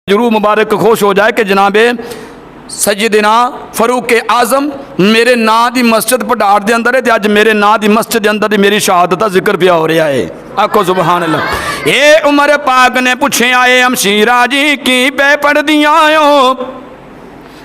जरूर मुबारक खुश हो जाए कि जनाबे सैयदना फरूक आजम मेरे नां दी मस्जिद पढ़ाड़ दे अंदर है ते अज मेरे नां दी मस्जिद दे अंदर मेरी शहादत दा जिक्र पिया हो रहा है। आखो सुभान अल्लाह। ये उमर पाक ने पूछया है हमशीरा जी की पे पढ़ दियां हो?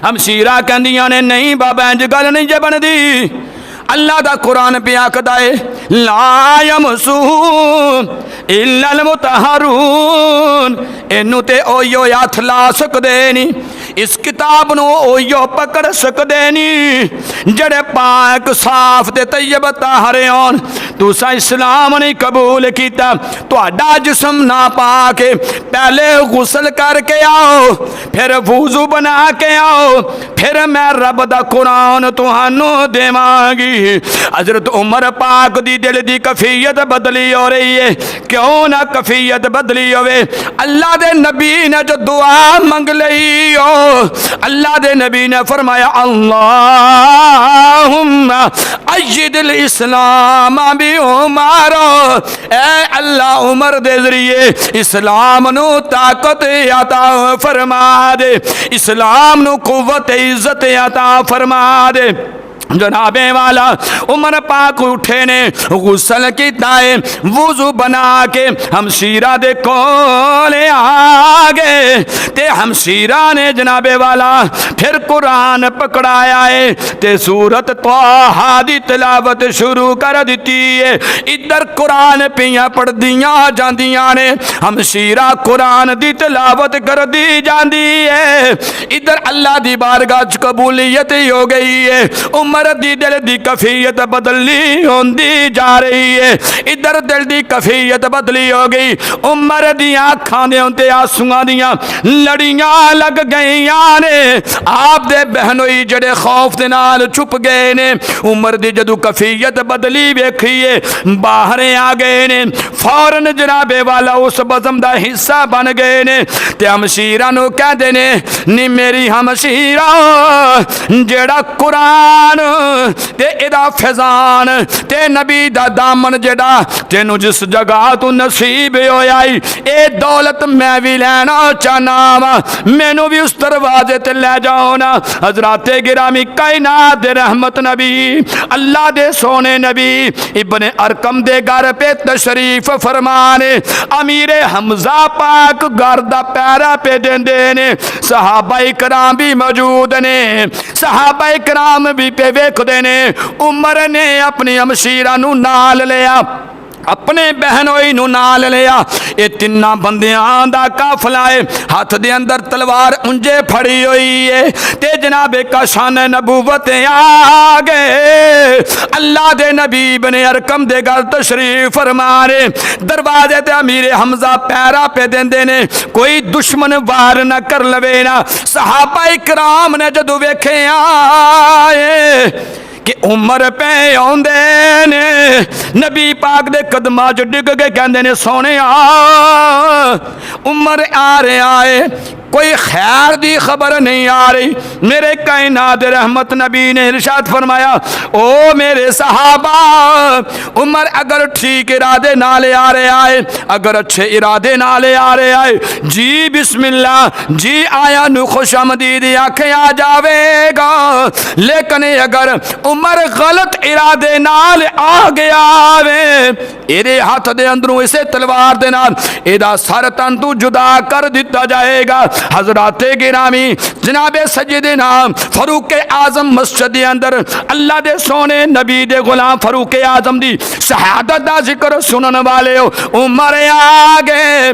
हमशीरा कहंदियां ने नहीं बाबा इंज गल नहीं जे बनदी। अल्लाह दा कुरान पे आखदा है ला यमसूहु इल्लल मुतहरून, इनू ते ओयो हथ ला सकदे नहीं, इस किताब नू ओयो पकड़ सकदे नहीं जड़े पाक साफ ते तैयब ताहरे होन। तुसा इस्लाम नहीं कबूल किया, तुहाडा जिस्म ना पा के पहले गुसल करके आओ, फिर वुजू बना के आओ, फिर मैं रब दा कुरान तुहानू देवांगी। हजरत उमर पाक दी दिल दी कफियत बदली हो रही है। क्यों ना कफियत बदली होवे? अल्लाह दे नबी ने जो दुआ मंग लई हो, अल्लाह दे नबी ने फरमाया अल्लाहुम्मा अय्यिदिल इस्लाम बि उमर, ए अल्लाह उमर दे जरिए इस्लाम नू ताकत अता फरमा दे, इस्लाम नू कुव्वत इज्जत अता फरमा दे। जनाबे वाला उमर पाक उठे ने गुसल किया है, वुजू बना के हमशीरा दे कोले आ गए ते हमशीरा ने जनाबे वाला फिर कुरान पकड़ाया है ते सूरत तौहा दी तिलावत शुरू कर दी है। इधर कुरान पियां पढ़दियां जांदियां ने, हमशीरा कुरान दी तिलावत कर दी जाती है। इधर अल्लाह दी बारगाह च कबूलियत हो गई है। उमर दी दिल दी कफियत बदली होंदी जा रही है। इधर दिल दी कफियत बदली हो गई। उमर दी आंखां दे उत्ते आंसुआं दियां लड़ियां लग गईयां ने। आप दे बहनोई जड़े खौफ दे नाल छुप गए ने। उमर दी जदू कफियत बदली वेखिए बाहर आ गए ने, फौरन जनाबे वाला उस बज़म दा हिस्सा बन गए ने ते हमशीरा नू कहंदे ने नी मेरी हमशीरा जेड़ा कुरान ते इदा फैजान ते नबी दा दामन जेड़ा तेनू जिस जगह तू नसीब होया ए दौलत मैं भी लेना चाहना वा, मैनू भी उस दरवाजे ते ले जाओ ना। हजराते गिरामी कायनात दे रहमत नबी अल्लाह दे सोने नबी इब्ने अरकम दे घर पे तशरीफ फरमाने, अमीरे हमजा पाक घर दा पैरा पे देंदे ने, सहाबा इकराम भी मौजूद ने, सहाबा इकराम भी पे वेखदे ने। उमर ने अपनी हमशीरा नू नाल लिया, अपने बहनोई नू नाल लिया। ये तिन्ना बंदियां दा काफला है, हाथ दे अंदर तलवार उंजे फड़ी हुई है ते जनाबे का शान नबूवत आ गए। अल्लाह दे नबी बने अरकम दे घर तशरीफ फरमाने, दरवाजे ते अमीरे हमजा पैरा पे देंदे ने कोई दुश्मन वार न कर लवे ना। सहाबा इकराम ने जदू वेखे आए कि उमर पे आउंदे ने, नबी पाक दे कदमां च डिग के कहंदे ने सोने उमर आ रहा है, कोई खैर दी खबर नहीं आ रही। मेरे कायनात रहमत नबी ने इरशाद फरमाया ओ मेरे सहाबा, उमर अगर ठीक इरादे नाले आ रहा है, अगर अच्छे इरादे नाले आ रहा है जी बिस्मिल्लाह जी आया नु खुशामदीद आंखें आ जावेगा। लेकिन अगर उमर गलत इरादे नाल आ गया वे, एदे हाथ दे अंदरों इसे तलवार दे नाल एदा सर तन तू जुदा कर दिता जाएगा। हजराते गिरामी जनाबे सैयदना फरूक आजम मस्जिद के अंदर अल्लाह दे सोने नबी दे गुलाम फरूक आजम दी शहादत दा जिक्र सुनन वाले हो। उमर आ गए,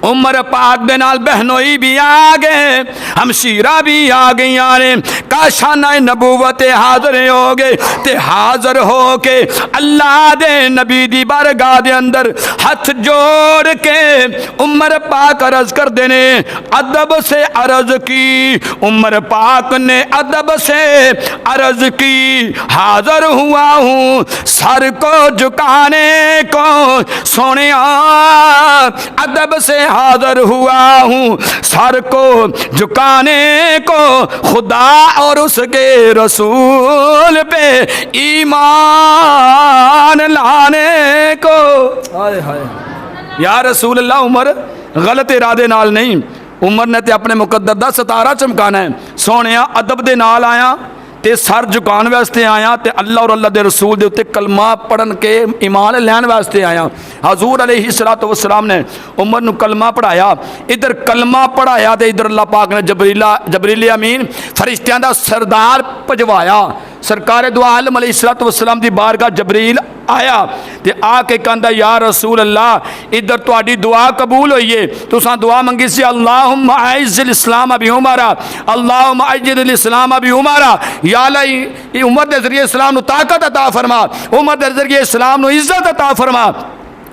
उमर पाक दे नाल बहनोई भी आ गए, हमशीरा भी आ गई ने, काशाना नबूवत हाजिर हो गए ते हाजिर हो के अल्लाह दे नबी दी बारगाह दे अंदर हाथ जोड़ के उमर पाक अर्ज कर देने, अदब से अर्ज की। उमर पाक ने अदब से अर्ज की हाजिर हुआ हूँ सर को झुकाने को, सोने अदब से हाजिर हुआ हूँ सर को झुकाने को, खुदा और उसके रसूल पे ईमान लाने को। हाय हाय या रसूल अल्लाह, उमर गलत इरादे नाल नहीं, उमर ने तो अपने मुकद्दर दा सितारा चमकाना है। सोने अदब दे नाल आया ते सर झुकाने वास्ते आया ते अल्लाह और अल्लाह के रसूल के उत्ते कलमा पढ़न के ईमान लैन वास्ते आया। हजूर अलैहिस्सलातु वस्सलाम ने उमर नू कलमा पढ़ाया, इधर कलमा पढ़ाया तो इधर अल्लाह पाक ने जबरील अमीन फरिश्तियां दा सरदार भजवाया। सरकार दो आलम अलैहिस्सलातु वस्सलाम दी बारगाह जबरील आया ते आके कहंदा या रसूल अल्लाह इधर तुहाडी दुआ कबूल होई है, तुसां दुआ मंगी सी अल्लाहुम्मा अइज़्ज़िल इस्लाम बि उमरा, अल्लाहुम्मा अइज़्ज़िल इस्लाम बि उमरा, या अल्लाह उमर दे जरिए इस्लाम नू ताकत अता फरमा, उमर दे जरिए इस्लाम नू इज्जत अता फरमा।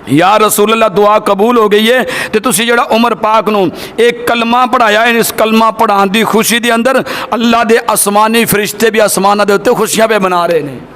या रसूल अल्लाह दुआ कबूल हो गई है तो तुसी जड़ा उमर पाक नू एक कलमा पढ़ाया है, इस कलमा पढ़ाने की खुशी के अंदर अल्लाह के आसमानी फरिश्ते भी आसमाना के उत्ते खुशियां पे मना रहे हैं।